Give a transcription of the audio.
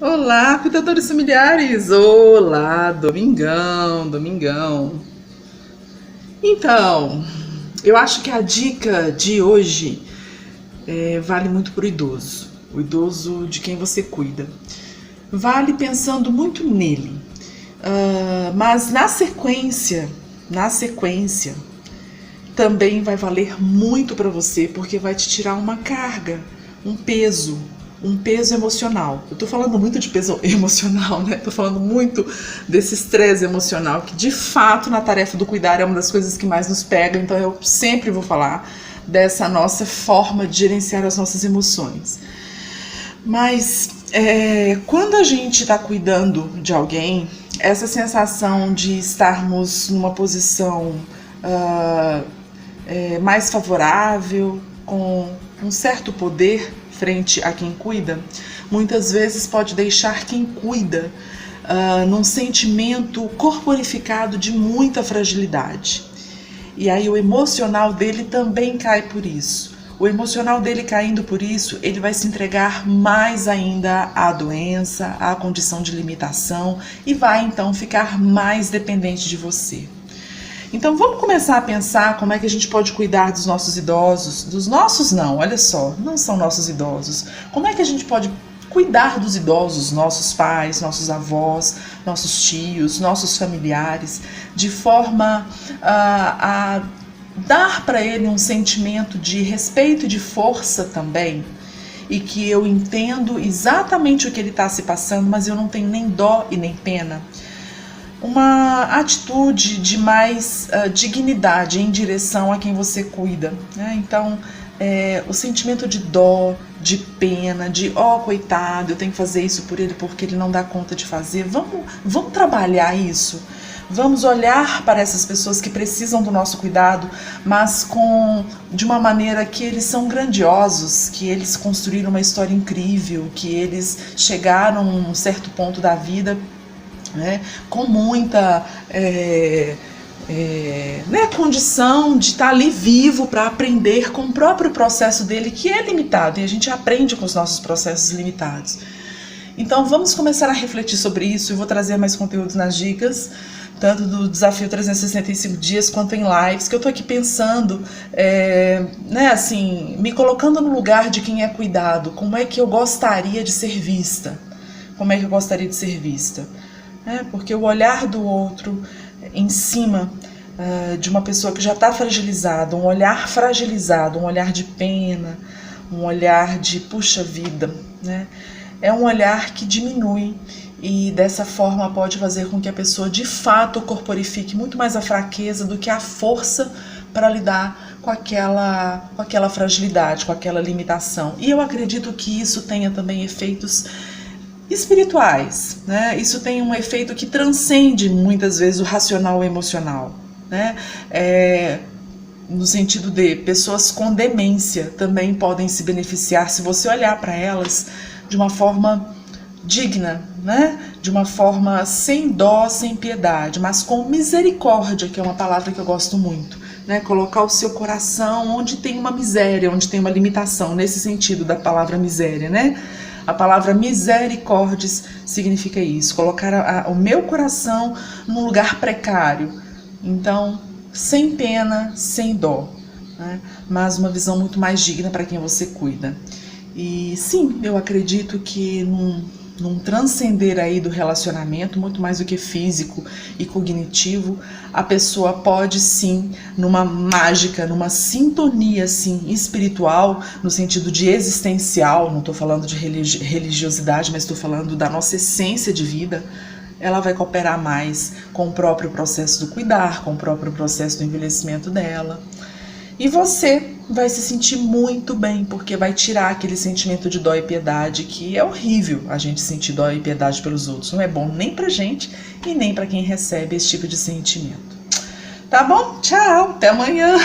Olá, cuidadores familiares! Olá, domingão, domingão. Então, eu acho que a dica de hoje vale muito para o idoso de quem você cuida. Vale pensando muito nele, mas na sequência, também vai valer muito para você, porque vai te tirar uma carga, um peso, um peso emocional. Eu tô falando muito de peso emocional, né? Tô falando muito desse estresse emocional, que de fato na tarefa do cuidar é uma das coisas que mais nos pega, então eu sempre vou falar dessa nossa forma de gerenciar as nossas emoções. Mas quando a gente está cuidando de alguém, essa sensação de estarmos numa posição mais favorável, com um certo poder frente a quem cuida, muitas vezes pode deixar quem cuida num sentimento corporificado de muita fragilidade. E aí o emocional dele também cai por isso. O emocional dele caindo por isso, ele vai se entregar mais ainda à doença, à condição de limitação e vai então ficar mais dependente de você. Então vamos começar a pensar como é que a gente pode cuidar dos nossos idosos. Dos nossos não, olha só, não são nossos idosos. Como é que a gente pode cuidar dos idosos, nossos pais, nossos avós, nossos tios, nossos familiares, de forma a dar para ele um sentimento de respeito e de força também, e que eu entendo exatamente o que ele está se passando, mas eu não tenho nem dó e nem pena. Uma atitude de mais dignidade em direção a quem você cuida, né? Então, o sentimento de dó, de pena, de coitado, eu tenho que fazer isso por ele porque ele não dá conta de fazer. Vamos trabalhar isso. Vamos olhar para essas pessoas que precisam do nosso cuidado, mas de uma maneira que eles são grandiosos, que eles construíram uma história incrível, que eles chegaram a um certo ponto da vida, né, com muita condição de estar ali vivo para aprender com o próprio processo dele, que é limitado, e a gente aprende com os nossos processos limitados. Então vamos começar a refletir sobre isso. Eu vou trazer mais conteúdos nas dicas, tanto do desafio 365 dias quanto em lives, que eu tô aqui pensando, me colocando no lugar de quem é cuidado. Como é que eu gostaria de ser vista? Como é que eu gostaria de ser vista? Porque o olhar do outro em cima de uma pessoa que já está fragilizada, um olhar fragilizado, um olhar de pena, um olhar de puxa vida, né? É um olhar que diminui e dessa forma pode fazer com que a pessoa de fato corporifique muito mais a fraqueza do que a força para lidar com aquela fragilidade, com aquela limitação. E eu acredito que isso tenha também efeitos espirituais, né? Isso tem um efeito que transcende muitas vezes o racional e emocional, né? No sentido de pessoas com demência também podem se beneficiar se você olhar para elas de uma forma digna, né? De uma forma sem dó, sem piedade, mas com misericórdia, que é uma palavra que eu gosto muito, né? Colocar o seu coração onde tem uma miséria, onde tem uma limitação, nesse sentido da palavra miséria, né? A palavra misericórdias significa isso, colocar o meu coração num lugar precário. Então, sem pena, sem dó, né? Mas uma visão muito mais digna para quem você cuida. E sim, eu acredito que num transcender aí do relacionamento, muito mais do que físico e cognitivo, a pessoa pode sim, numa mágica, numa sintonia assim, espiritual, no sentido de existencial, não estou falando de religiosidade, mas estou falando da nossa essência de vida, ela vai cooperar mais com o próprio processo do cuidar, com o próprio processo do envelhecimento dela. E você vai se sentir muito bem, porque vai tirar aquele sentimento de dó e piedade, que é horrível a gente sentir dó e piedade pelos outros. Não é bom nem pra gente e nem pra quem recebe esse tipo de sentimento. Tá bom? Tchau, até amanhã!